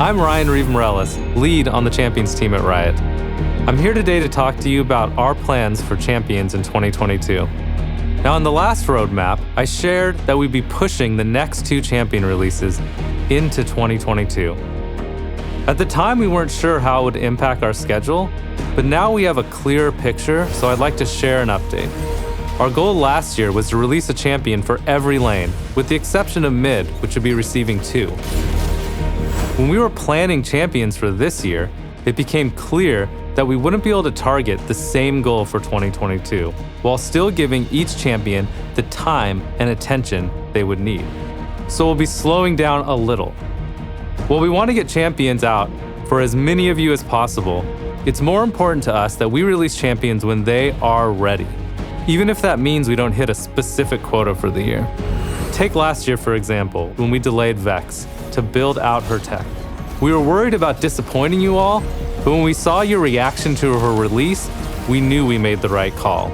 I'm Ryan Reeve-Morellis, lead on the Champions team at Riot. I'm here today to talk to you about our plans for Champions in 2022. Now, in the last roadmap, I shared that we'd be pushing the next 2 Champion releases into 2022. At the time, we weren't sure how it would impact our schedule, but now we have a clearer picture, so I'd like to share an update. Our goal last year was to release a Champion for every lane, with the exception of mid, which would be receiving 2. When we were planning Champions for this year, it became clear that we wouldn't be able to target the same goal for 2022, while still giving each Champion the time and attention they would need. So we'll be slowing down a little. While we want to get Champions out for as many of you as possible, it's more important to us that we release Champions when they are ready, even if that means we don't hit a specific quota for the year. Take last year, for example, when we delayed Vex to build out her tech. We were worried about disappointing you all, but when we saw your reaction to her release, we knew we made the right call.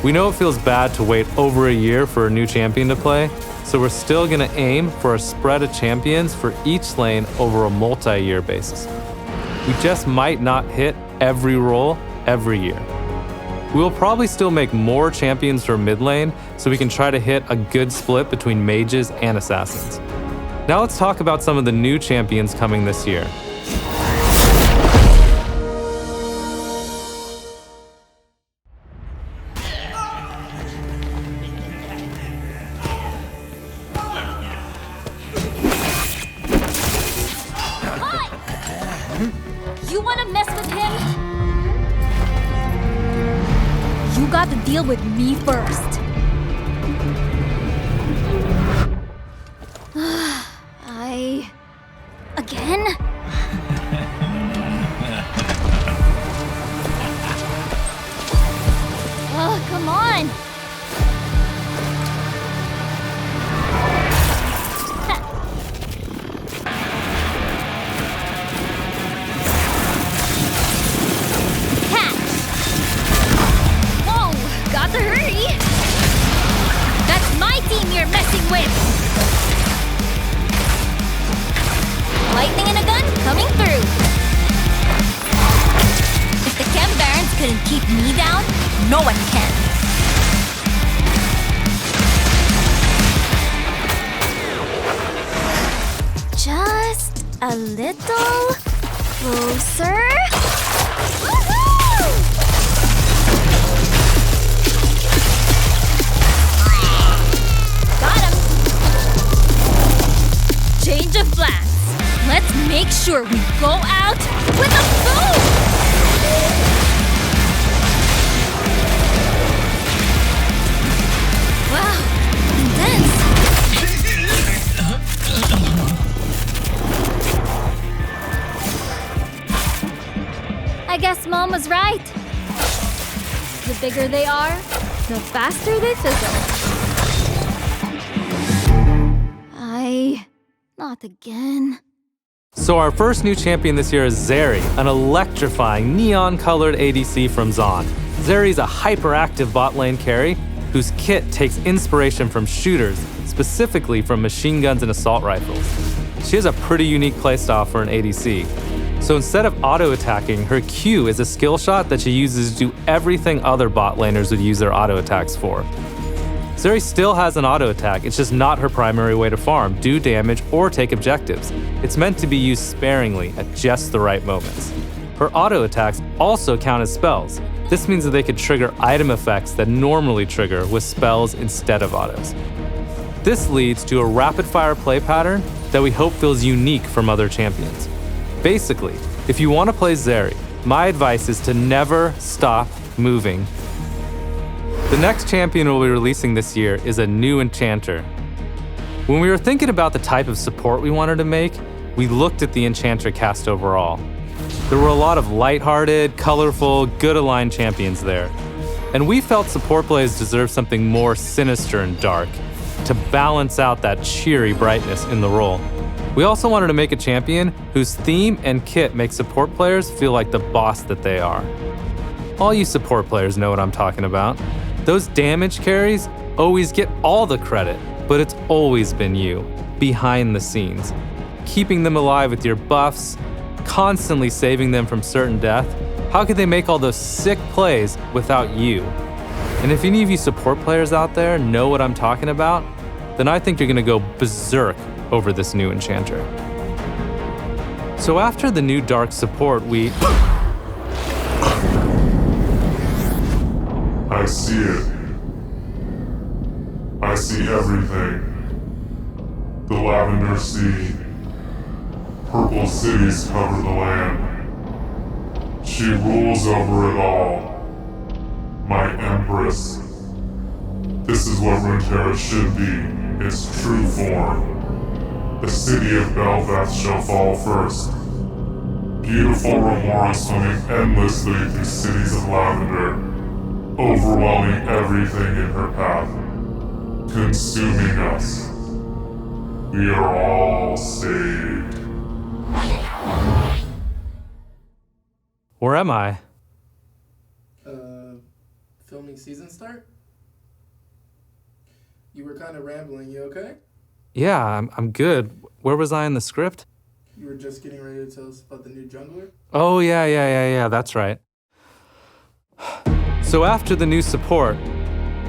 We know it feels bad to wait over a year for a new Champion to play, so we're still gonna aim for a spread of Champions for each lane over a multi-year basis. We just might not hit every role every year. We will probably still make more Champions for mid lane so we can try to hit a good split between mages and assassins. Now let's talk about some of the new Champions coming this year. You wanna mess with him? You got to deal with me first. Again? Oh, come on! Whoa, got to hurry! That's my team you're messing with! Lightning in a gun coming through. If the Chem Barons couldn't keep me down, no one can. Just a little closer. Woohoo! Got him. Change of plans. Let's make sure we go out with a boom! Wow, intense! I guess Mom was right. The bigger they are, the faster they fizzle. Not again. So our first new Champion this year is Zary, an electrifying neon-colored ADC from Zon. Zary's a hyperactive bot lane carry whose kit takes inspiration from shooters, specifically from machine guns and assault rifles. She has a pretty unique playstyle for an ADC. So instead of auto-attacking, her Q is a skill shot that she uses to do everything other bot laners would use their auto-attacks for. Zary still has an auto-attack, it's just not her primary way to farm, do damage, or take objectives. It's meant to be used sparingly at just the right moments. Her auto-attacks also count as spells. This means that they could trigger item effects that normally trigger with spells instead of autos. This leads to a rapid-fire play pattern that we hope feels unique from other champions. Basically, if you want to play Zary, my advice is to never stop moving. The next champion we'll be releasing this year is a new enchanter. When we were thinking about the type of support we wanted to make, we looked at the enchanter cast overall. There were a lot of lighthearted, colorful, good-aligned champions there. And we felt support plays deserved something more sinister and dark, to balance out that cheery brightness in the role. We also wanted to make a champion whose theme and kit make support players feel like the boss that they are. All you support players know what I'm talking about. Those damage carries always get all the credit, but it's always been you, behind the scenes. keeping them alive with your buffs, constantly saving them from certain death, how could they make all those sick plays without you? And if any of you support players out there know what I'm talking about, then I think you're gonna go berserk over this new enchanter. So after the new dark support, I see it. I see everything. The lavender sea. Purple cities cover the land. She rules over it all. My empress. This is what Runeterra should be, its true form. The city of Belveth shall fall first. Beautiful Remora swimming endlessly through cities of lavender, overwhelming everything in her path, consuming us. We are all saved. where am I? Filming season start? You were kind of rambling, you okay? Yeah, I'm good. Where was I in the script? You were just getting ready to tell us about the new jungler? Oh, yeah, that's right. So after the new support,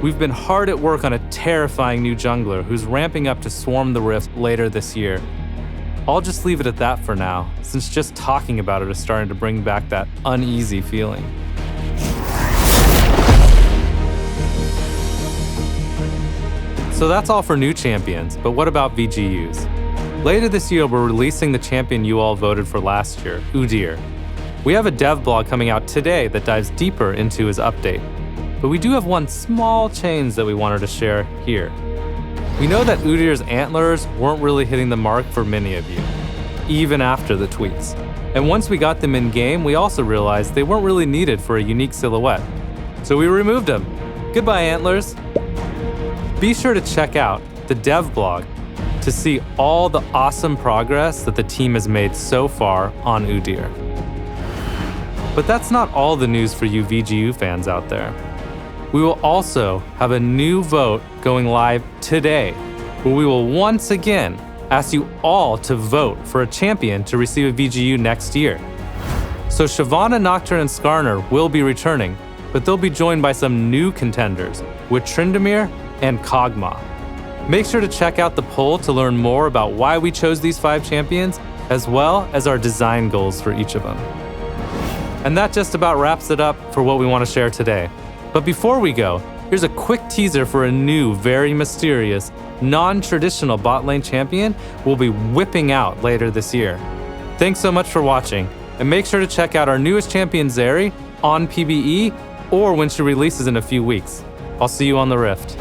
we've been hard at work on a terrifying new jungler who's ramping up to swarm the Rift later this year. I'll just leave it at that for now, since just talking about it is starting to bring back that uneasy feeling. So that's all for new champions, but what about VGUs? Later this year, we're releasing the champion you all voted for last year, Ούντιρ. We have a dev blog coming out today that dives deeper into his update, but we do have one small change that we wanted to share here. We know that Ούντir's antlers weren't really hitting the mark for many of you, even after the tweaks. And once we got them in game, we also realized they weren't really needed for a unique silhouette. So we removed them. Goodbye, antlers. Be sure to check out the dev blog to see all the awesome progress that the team has made so far on Ούντiр. But that's not all the news for you VGU fans out there. We will also have a new vote going live today, where we will once again ask you all to vote for a champion to receive a VGU next year. So Shyvana, Nocturne, and Skarner will be returning, but they'll be joined by some new contenders with Tryndamere and Kog'Maw. Make sure to check out the poll to learn more about why we chose these 5 champions, as well as our design goals for each of them. And that just about wraps it up for what we want to share today. But before we go, here's a quick teaser for a new, very mysterious, non-traditional bot lane champion we'll be whipping out later this year. Thanks so much for watching, and make sure to check out our newest champion Zary on PBE or when she releases in a few weeks. I'll see you on the Rift.